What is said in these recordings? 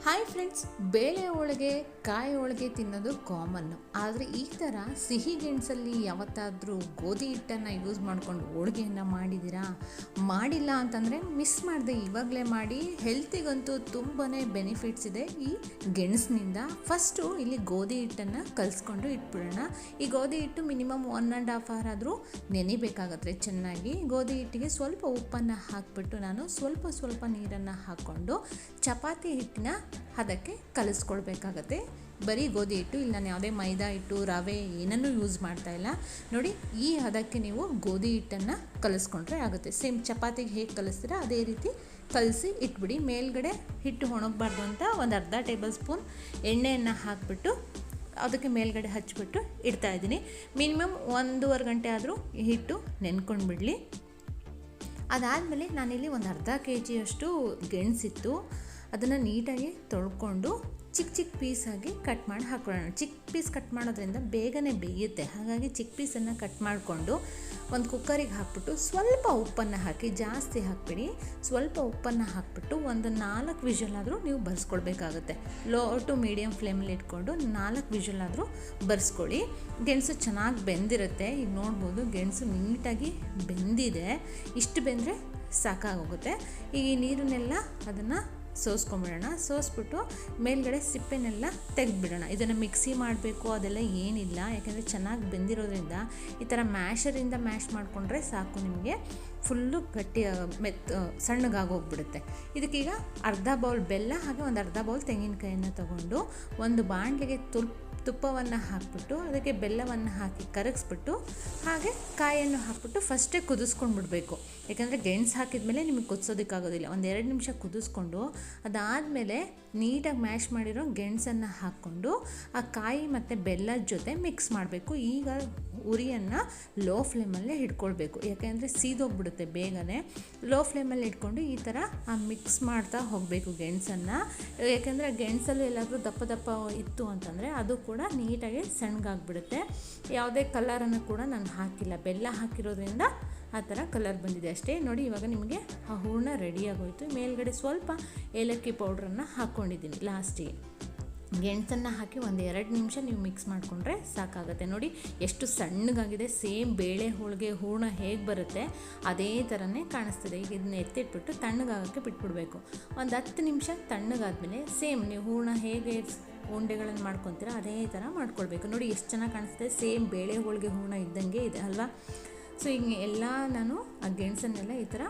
Hi friends, ಬೇಳೆ ಹೋಳಿಗೆ ಕಾಯಿ ಹೋಳಿಗೆ ತಿನ್ನೋದು ಕಾಮನ್ನು. ಆದರೆ ಈ ಥರ ಸಿಹಿ ಗೆಣಸಲ್ಲಿ ಯಾವತ್ತಾದರೂ ಗೋಧಿ ಹಿಟ್ಟನ್ನು ಯೂಸ್ ಮಾಡ್ಕೊಂಡು ಹೋಳಿಗೆಯನ್ನು ಮಾಡಿದ್ದೀರಾ? ಮಾಡಿಲ್ಲ ಅಂತಂದರೆ ಮಿಸ್ ಮಾಡಿದೆ, ಇವಾಗಲೇ ಮಾಡಿ. ಹೆಲ್ತಿಗಂತೂ ತುಂಬಾ ಬೆನಿಫಿಟ್ಸ್ ಇದೆ ಈ ಗೆಣಸಿನಿಂದ. ಫಸ್ಟು ಇಲ್ಲಿ ಗೋಧಿ ಹಿಟ್ಟನ್ನು ಕಲಿಸ್ಕೊಂಡು ಇಟ್ಬಿಡೋಣ. ಈ ಗೋಧಿ ಹಿಟ್ಟು ಮಿನಿಮಮ್ 1.5 hour ಆದರೂ ನೆನಿಬೇಕಾಗತ್ತೆ ಚೆನ್ನಾಗಿ. ಗೋಧಿ ಹಿಟ್ಟಿಗೆ ಸ್ವಲ್ಪ ಉಪ್ಪನ್ನು ಹಾಕಿಬಿಟ್ಟು ನಾನು ಸ್ವಲ್ಪ ನೀರನ್ನು ಹಾಕ್ಕೊಂಡು ಚಪಾತಿ ಹಿಟ್ಟಿನ ಅದಕ್ಕೆ ಕಲಿಸ್ಕೊಳ್ಬೇಕಾಗತ್ತೆ. ಬರೀ ಗೋಧಿ ಹಿಟ್ಟು, ಇಲ್ಲಿ ನಾನು ಯಾವುದೇ ಮೈದಾ ಹಿಟ್ಟು ರವೆ ಏನನ್ನೂ ಯೂಸ್ ಮಾಡ್ತಾ ಇಲ್ಲ. ನೋಡಿ, ಈ ಹದಕ್ಕೆ ನೀವು ಗೋಧಿ ಹಿಟ್ಟನ್ನು ಕಲಿಸ್ಕೊಂಡ್ರೆ ಆಗುತ್ತೆ. ಸೇಮ್ ಚಪಾತಿಗೆ ಹೇಗೆ ಕಲಿಸ್ತೀರ ಅದೇ ರೀತಿ ಕಲಸಿ ಇಟ್ಬಿಡಿ. ಮೇಲ್ಗಡೆ ಹಿಟ್ಟು ಒಣಗಬಾರ್ದು ಅಂತ ಒಂದು ಅರ್ಧ ಟೇಬಲ್ ಸ್ಪೂನ್ ಎಣ್ಣೆಯನ್ನು ಹಾಕಿಬಿಟ್ಟು ಅದಕ್ಕೆ ಮೇಲ್ಗಡೆ ಹಚ್ಚಿಬಿಟ್ಟು ಇಡ್ತಾಯಿದ್ದೀನಿ. ಮಿನಿಮಮ್ 1.5 ಗಂಟೆ ಆದರೂ ಹಿಟ್ಟು ನೆನ್ಕೊಂಡು ಬಿಡಲಿ. ಅದಾದಮೇಲೆ ನಾನಿಲ್ಲಿ ಒಂದು ಅರ್ಧ kg ಗೆಣಸಿತ್ತು. ಅದನ್ನು ನೀಟಾಗಿ ತೊಳ್ಕೊಂಡು ಚಿಕ್ಕ ಪೀಸಾಗಿ ಕಟ್ ಮಾಡಿ ಹಾಕೊಳ್ಳೋಣ. ಚಿಕ್ಕ ಪೀಸ್ ಕಟ್ ಮಾಡೋದ್ರಿಂದ ಬೇಗನೆ ಬೇಯುತ್ತೆ. ಹಾಗಾಗಿ ಚಿಕ್ಕ ಪೀಸನ್ನು ಕಟ್ ಮಾಡಿಕೊಂಡು ಒಂದು ಕುಕ್ಕರಿಗೆ ಹಾಕ್ಬಿಟ್ಟು ಸ್ವಲ್ಪ ಉಪ್ಪನ್ನು ಹಾಕಿ, ಜಾಸ್ತಿ ಹಾಕ್ಬಿಡಿ, ಸ್ವಲ್ಪ ಉಪ್ಪನ್ನು ಹಾಕ್ಬಿಟ್ಟು ಒಂದು 4 ವಿಷಲ್ ಆದರೂ ನೀವು ಬರ್ಸ್ಕೊಳ್ಬೇಕಾಗುತ್ತೆ. ಲೋ ಟು ಮೀಡಿಯಮ್ ಫ್ಲೇಮಲ್ಲಿ ಇಟ್ಕೊಂಡು 4 ವಿಷಲ್ ಆದರೂ ಬರ್ಸ್ಕೊಳ್ಳಿ. ಗೆಣಸು ಚೆನ್ನಾಗಿ ಬೆಂದಿರುತ್ತೆ. ಈಗ ನೋಡ್ಬೋದು ಗೆಣಸು ನೀಟಾಗಿ ಬೆಂದಿದೆ. ಇಷ್ಟು ಬೆಂದರೆ ಸಾಕಾಗೋಗುತ್ತೆ. ಈಗ ಈ ನೀರನ್ನೆಲ್ಲ ಅದನ್ನು ಸೋಸ್ಕೊಂಬಿಡೋಣ. ಸೋಸ್ಬಿಟ್ಟು ಮೇಲ್ಗಡೆ ಸಿಪ್ಪೆನೆಲ್ಲ ತೆಗೆದುಬಿಡೋಣ. ಇದನ್ನು ಮಿಕ್ಸಿ ಮಾಡಬೇಕು ಅದೆಲ್ಲ ಏನಿಲ್ಲ, ಯಾಕೆಂದರೆ ಚೆನ್ನಾಗಿ ಬೆಂದಿರೋದ್ರಿಂದ ಈ ಥರ ಮ್ಯಾಶರಿಂದ ಮ್ಯಾಶ್ ಮಾಡಿಕೊಂಡ್ರೆ ಸಾಕು. ನಿಮಗೆ ಫುಲ್ಲು ಗಟ್ಟಿ ಸಣ್ಣಗಾಗೋಗ್ಬಿಡುತ್ತೆ. ಇದಕ್ಕೀಗ ಅರ್ಧ ಬೌಲ್ ಬೆಲ್ಲ ಹಾಗೆ ಒಂದು ಅರ್ಧ ಬೌಲ್ ತೆಂಗಿನಕಾಯಿಯನ್ನು ತಗೊಂಡು ಒಂದು ಬಾಣಲೆಗೆ ತುಪ್ಪವನ್ನು ಹಾಕಿಬಿಟ್ಟು ಅದಕ್ಕೆ ಬೆಲ್ಲವನ್ನು ಹಾಕಿ ಕರಗಿಸ್ಬಿಟ್ಟು ಹಾಗೆ ಕಾಯನ್ನು ಹಾಕಿಬಿಟ್ಟು ಫಸ್ಟೇ ಕುದಿಸ್ಕೊಂಡ್ಬಿಡ್ಬೇಕು. ಯಾಕಂದರೆ ಗೆಣಸು ಹಾಕಿದ್ಮೇಲೆ ನಿಮಗೆ ಕುದಿಸೋದಕ್ಕಾಗೋದಿಲ್ಲ. ಒಂದು 2 ನಿಮಿಷ ಕುದಿಸ್ಕೊಂಡು ಅದಾದಮೇಲೆ ನೀಟಾಗಿ ಮ್ಯಾಶ್ ಮಾಡಿರೋ ಗೆಣಸನ್ನು ಹಾಕ್ಕೊಂಡು ಆ ಕಾಯಿ ಮತ್ತು ಬೆಲ್ಲದ ಜೊತೆ ಮಿಕ್ಸ್ ಮಾಡಬೇಕು. ಈಗ ಉರಿಯನ್ನು ಲೋ ಫ್ಲೇಮಲ್ಲೇ ಇಟ್ಕೊಳ್ಬೇಕು, ಯಾಕೆಂದರೆ ಸೀದೋಗ್ಬಿಡುತ್ತೆ ಬೇಗನೆ. ಲೋ ಫ್ಲೇಮಲ್ಲಿ ಇಟ್ಕೊಂಡು ಈ ಥರ ಮಿಕ್ಸ್ ಮಾಡ್ತಾ ಹೋಗಬೇಕು ಗೆಣಸನ್ನು. ಯಾಕೆಂದರೆ ಗೆಣಸಲ್ಲೂ ಎಲ್ಲಾದರೂ ದಪ್ಪ ಇತ್ತು ಅಂತಂದರೆ ಅದು ಕೂಡ ನೀಟಾಗಿ ಸಣ್ಣಗಾಗ್ಬಿಡುತ್ತೆ. ಯಾವುದೇ ಕಲರನ್ನು ಕೂಡ ನಾನು ಹಾಕಿಲ್ಲ, ಬೆಲ್ಲ ಹಾಕಿರೋದ್ರಿಂದ ಆ ಥರ ಕಲರ್ ಬಂದಿದೆ ಅಷ್ಟೇ. ನೋಡಿ, ಇವಾಗ ನಿಮಗೆ ಆ ಹೂರಣ ರೆಡಿಯಾಗೋಯ್ತು. ಮೇಲ್ಗಡೆ ಸ್ವಲ್ಪ ಏಲಕ್ಕಿ ಪೌಡ್ರನ್ನು ಹಾಕ್ಕೊಂಡಿದ್ದೀನಿ ಲಾಸ್ಟಿಗೆ. ಗೆಣಸನ್ನು ಹಾಕಿ ಒಂದು 2 ನಿಮಿಷ ನೀವು ಮಿಕ್ಸ್ ಮಾಡಿಕೊಂಡ್ರೆ ಸಾಕಾಗುತ್ತೆ. ನೋಡಿ ಎಷ್ಟು ಸಣ್ಣಗಾಗಿದೆ. ಸೇಮ್ ಬೇಳೆ ಹೋಳಿಗೆ ಹೂರಣ ಹೇಗೆ ಬರುತ್ತೆ ಅದೇ ಥರನೇ ಕಾಣಿಸ್ತಿದೆ. ಈಗ ಇದನ್ನ ಎತ್ತಿಟ್ಬಿಟ್ಟು ತಣ್ಣಗಾಗೋಕ್ಕೆ ಬಿಟ್ಬಿಡಬೇಕು. ಒಂದು 10 ನಿಮಿಷ ತಣ್ಣಗಾದ್ಮೇಲೆ ಸೇಮ್ ನೀವು ಹೂರಣ ಹೇಗೆ ಉಂಡೆಗಳನ್ನು ಮಾಡ್ಕೊತೀರ ಅದೇ ಥರ ಮಾಡ್ಕೊಳ್ಬೇಕು. ನೋಡಿ ಎಷ್ಟು ಚೆನ್ನಾಗಿ ಕಾಣಿಸ್ತಿದೆ. ಸೇಮ್ ಬೇಳೆ ಹೋಳಿಗೆ ಹೂರಣ ಇದ್ದಂಗೆ ಇದೆ ಅಲ್ವಾ? ಸೊ ಈಗ ಎಲ್ಲ ನಾನು ಆ ಗೆಣಸನ್ನೆಲ್ಲ ಈ ಥರ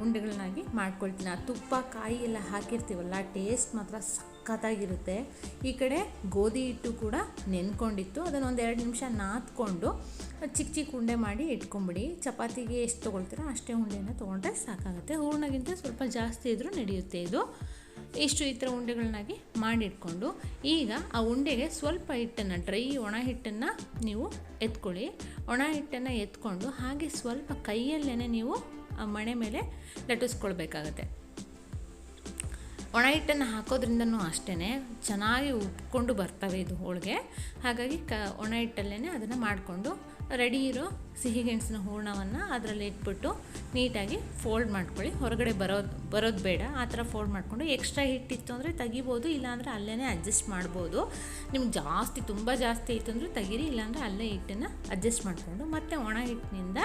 ಉಂಡೆಗಳನ್ನಾಗಿ ಮಾಡ್ಕೊಳ್ತೀನಿ. ಆ ತುಪ್ಪ ಕಾಯಿ ಎಲ್ಲ ಹಾಕಿರ್ತೀವಲ್ಲ, ಟೇಸ್ಟ್ ಮಾತ್ರ ಸಖತ್ತಾಗಿರುತ್ತೆ. ಈ ಕಡೆ ಗೋಧಿ ಹಿಟ್ಟು ಕೂಡ ನೆನ್ಕೊಂಡಿತ್ತು. ಅದನ್ನು ಒಂದು 2 ನಿಮಿಷ ನಾದ್ಕೊಂಡು ಚಿಕ್ಕ ಉಂಡೆ ಮಾಡಿ ಇಟ್ಕೊಂಬಿಡಿ. ಚಪಾತಿಗೆ ಎಷ್ಟು ತೊಗೊಳ್ತೀರೋ ಅಷ್ಟೇ ಉಂಡೆಯನ್ನು ತೊಗೊಂಡ್ರೆ ಸಾಕಾಗುತ್ತೆ. ಹೂರಣಗಿಂತ ಸ್ವಲ್ಪ ಜಾಸ್ತಿ ಇದ್ದರೂ ನಡೆಯುತ್ತೆ ಇದು. ಇಷ್ಟು ಈ ಥರ ಉಂಡೆಗಳನ್ನಾಗಿ ಮಾಡಿಟ್ಕೊಂಡು ಈಗ ಆ ಉಂಡೆಗೆ ಸ್ವಲ್ಪ ಹಿಟ್ಟನ್ನು, ಒಣ ಹಿಟ್ಟನ್ನು ನೀವು ಎತ್ಕೊಳ್ಳಿ. ಒಣ ಹಿಟ್ಟನ್ನು ಎತ್ಕೊಂಡು ಹಾಗೆ ಸ್ವಲ್ಪ ಕೈಯಲ್ಲೇ ನೀವು ಆ ಮಣೆ ಮೇಲೆ ಲಟ್ಟಿಸ್ಕೊಳ್ಬೇಕಾಗತ್ತೆ. ಒಣ ಹಿಟ್ಟನ್ನು ಹಾಕೋದ್ರಿಂದನೂ ಅಷ್ಟೇ ಚೆನ್ನಾಗಿ ಉಪ್ಕೊಂಡು ಬರ್ತವೆ ಇದು ಹೋಳಿಗೆ. ಹಾಗಾಗಿ ಒಣ ಹಿಟ್ಟಲ್ಲೇ ಅದನ್ನು ಮಾಡಿಕೊಂಡು ರೆಡಿ ಇರೋ ಸಿಹಿ ಗೆಣಸಿನ ಹೂರಣವನ್ನು ಅದರಲ್ಲಿ ಇಟ್ಬಿಟ್ಟು ನೀಟಾಗಿ ಫೋಲ್ಡ್ ಮಾಡ್ಕೊಳ್ಳಿ. ಹೊರಗಡೆ ಬರೋದು ಬೇಡ. ಆ ಥರ ಫೋಲ್ಡ್ ಮಾಡಿಕೊಂಡು ಎಕ್ಸ್ಟ್ರಾ ಹಿಟ್ಟಿತ್ತು ಅಂದರೆ ತೆಗಿಬೋದು, ಇಲ್ಲಾಂದರೆ ಅಲ್ಲೇ ಅಡ್ಜಸ್ಟ್ ಮಾಡ್ಬೋದು. ನಿಮ್ಗೆ ತುಂಬ ಜಾಸ್ತಿ ಇತ್ತು ಅಂದರೆ ತೆಗೀರಿ, ಇಲ್ಲಾಂದರೆ ಅಲ್ಲೇ ಹಿಟ್ಟನ್ನು ಅಡ್ಜಸ್ಟ್ ಮಾಡಿಕೊಂಡು ಮತ್ತೆ ಒಣ ಹಿಟ್ಟಿನಿಂದ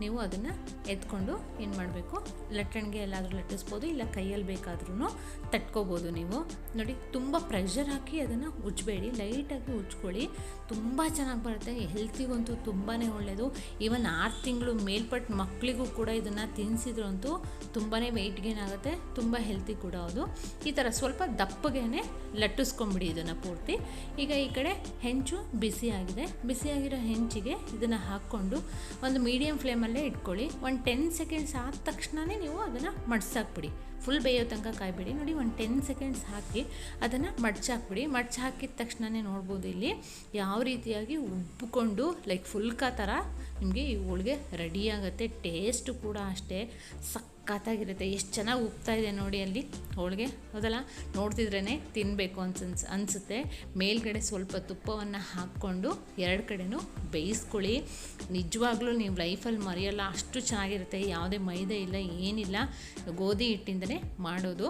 ನೀವು ಅದನ್ನು ಎತ್ಕೊಂಡು ಏನು ಮಾಡಬೇಕು, ಲಟ್ಟಣಿಗೆ ಎಲ್ಲಾದರೂ ಲಟ್ಟಿಸ್ಬೋದು, ಇಲ್ಲ ಕೈಯಲ್ಲಿ ಬೇಕಾದ್ರೂ ತಟ್ಕೋಬೋದು ನೀವು. ನೋಡಿ, ತುಂಬ ಪ್ರೆಷರ್ ಹಾಕಿ ಅದನ್ನು ಉಜ್ಬೇಡಿ, ಲೈಟಾಗಿ ಉಜ್ಕೊಳ್ಳಿ. ತುಂಬ ಚೆನ್ನಾಗಿ ಬರುತ್ತೆ. ಹೆಲ್ತಿಗಂತೂ ತುಂಬಾ ಒಳ್ಳೆಯದು. ಈವನ್ 6 ತಿಂಗಳು ಮೇಲ್ಪಟ್ಟು ಮಕ್ಕಳಿಗೂ ಕೂಡ ಇದನ್ನು ತಿನ್ನಿಸಿದ್ರು ಅಂತೂ ತುಂಬಾ ವೆಯ್ಟ್ ಗೇನ್ ಆಗುತ್ತೆ. ತುಂಬ ಹೆಲ್ತಿ ಕೂಡ ಅದು. ಈ ಥರ ಸ್ವಲ್ಪ ದಪ್ಪಗೇನೆ ಲಟ್ಟಿಸ್ಕೊಂಬಿಡಿ ಇದನ್ನು ಪೂರ್ತಿ. ಈಗ ಈ ಕಡೆ ಹೆಂಚು ಬಿಸಿಯಾಗಿರೋ ಹೆಂಚಿಗೆ ಇದನ್ನು ಹಾಕ್ಕೊಂಡು ಒಂದು ಮೀಡಿಯಮ್ ಫ್ಲೇಮಲ್ಲೇ ಇಟ್ಕೊಳ್ಳಿ. ಒಂದು 10 ಸೆಕೆಂಡ್ಸ್ ಆದ ತಕ್ಷಣವೇ ನೀವು ಅದನ್ನು ಮಡ್ಸಾಕ್ಬಿಡಿ. ಫುಲ್ ಬೇಯೋ ತನಕ ಕಾಯ್ಬೇಡಿ. ನೋಡಿ, ಒಂದು 10 ಸೆಕೆಂಡ್ಸ್ ಹಾಕಿ ಅದನ್ನು ಮಡ್ಚಾಕ್ಬಿಡಿ. ಹಾಕಿದ ತಕ್ಷಣವೇ ನೋಡ್ಬೋದು ಇಲ್ಲಿ ಯಾವ ರೀತಿಯಾಗಿ ಉಬ್ಬಿಕೊಂಡು ಲೈಕ್ ಫುಲ್ಕಾ ಥರ ನಿಮಗೆ ಈ ಹೋಳಿಗೆ ರೆಡಿಯಾಗುತ್ತೆ. ಟೇಸ್ಟು ಕೂಡ ಅಷ್ಟೇ ಸಖತ್ತಾಗಿರುತ್ತೆ. ಎಷ್ಟು ಚೆನ್ನಾಗಿ ಉಪ್ತಾ ಇದೆ ನೋಡಿ ಅಲ್ಲಿ ಹೋಳಿಗೆ, ಹೌದಲ್ಲ? ನೋಡ್ತಿದ್ರೇ ತಿನ್ನಬೇಕು ಅನಿಸುತ್ತೆ. ಮೇಲ್ಗಡೆ ಸ್ವಲ್ಪ ತುಪ್ಪವನ್ನು ಹಾಕ್ಕೊಂಡು ಎರಡು ಕಡೆನೂ ಬೇಯಿಸ್ಕೊಳ್ಳಿ. ನಿಜವಾಗ್ಲೂ ನೀವು ಲೈಫಲ್ಲಿ ಮರೆಯಲ್ಲ, ಅಷ್ಟು ಚೆನ್ನಾಗಿರುತ್ತೆ. ಯಾವುದೇ ಮೈದಾ ಇಲ್ಲ, ಏನಿಲ್ಲ, ಗೋಧಿ ಹಿಟ್ಟಿಂದಲೇ ಮಾಡೋದು.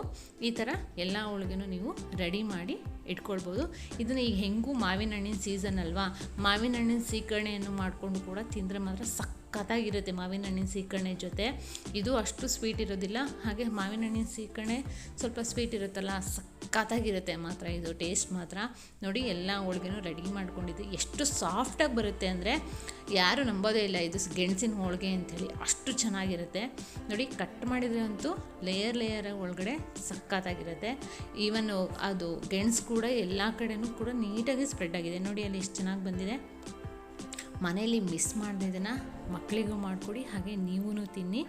ಈ ಥರ ಎಲ್ಲ ಹೋಳಿಗೆನೂ ನೀವು ರೆಡಿ ಮಾಡಿ ಇಟ್ಕೊಳ್ಬೋದು. ಇದನ್ನು ಈಗ ಹೆಂಗೂ ಮಾವಿನ ಹಣ್ಣಿನ ಸೀಸನ್ ಅಲ್ವಾ, ಮಾವಿನ ಹಣ್ಣಿನ ಸೀಕರಣೆಯನ್ನು ಮಾಡಿಕೊಂಡು ಕೂಡ ತಿಂದರೆ ಮಾತ್ರ ಸಖತ್ತಾಗಿರುತ್ತೆ. ಮಾವಿನ ಹಣ್ಣಿನ ಸೀಕರಣೆ ಜೊತೆ ಇದು ಅಷ್ಟು ಸ್ವೀಟ್ ಇರೋದಿಲ್ಲ, ಹಾಗೆ ಮಾವಿನ ಹಣ್ಣಿನ ಸೀಕರಣೆ ಸ್ವಲ್ಪ ಸ್ವೀಟ್ ಇರುತ್ತಲ್ಲ, ಸಖತ್ತಾಗಿರುತ್ತೆ ಮಾತ್ರ ಇದು ಟೇಸ್ಟ್ ಮಾತ್ರ. ನೋಡಿ ಎಲ್ಲ ಹೋಳಿಗೆನೂ ರೆಡಿ ಮಾಡ್ಕೊಂಡಿದ್ದು ಎಷ್ಟು ಸಾಫ್ಟಾಗಿ ಬರುತ್ತೆ ಅಂದರೆ ಯಾರು ನಂಬೋದೇ ಇಲ್ಲ ಇದು ಗೆಣಸಿನ ಹೋಳಿಗೆ ಅಂಥೇಳಿ, ಅಷ್ಟು ಚೆನ್ನಾಗಿರುತ್ತೆ. ನೋಡಿ ಕಟ್ ಮಾಡಿದರೆ ಅಂತೂ ಲೇಯರ್ ಒಳಗಡೆ ಸಖತ್ತಾಗಿರುತ್ತೆ. ಈವನ್ ಅದು ಗೆಣಸು ಕೂಡ ಎಲ್ಲ ಕಡೆನೂ ಕೂಡ ನೀಟಾಗಿ ಸ್ಪ್ರೆಡ್ ಆಗಿದೆ. ನೋಡಿ ಅಲ್ಲಿ ಎಷ್ಟು ಚೆನ್ನಾಗಿ ಬಂದಿದೆ. ಮನೆಯಲ್ಲಿ ಮಿಸ್ ಮಾಡಿದೆ ಇದನ್ನು, ಮಕ್ಕಳಿಗೂ ಮಾಡಿಕೊಡಿ, ಹಾಗೆ ನೀವೂ ತಿನ್ನಿ.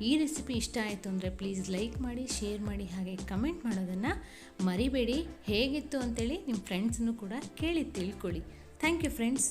ಈ ರೆಸಿಪಿ ಇಷ್ಟ ಆಯಿತು ಅಂದರೆ ಪ್ಲೀಸ್ ಲೈಕ್ ಮಾಡಿ, ಶೇರ್ ಮಾಡಿ, ಹಾಗೆ ಕಮೆಂಟ್ ಮಾಡೋದನ್ನು ಮರಿಬೇಡಿ. ಹೇಗಿತ್ತು ಅಂತೇಳಿ ನಿಮ್ಮ ಫ್ರೆಂಡ್ಸನ್ನು ಕೂಡ ಕೇಳಿ ತಿಳ್ಕೊಳ್ಳಿ. Thank you friends.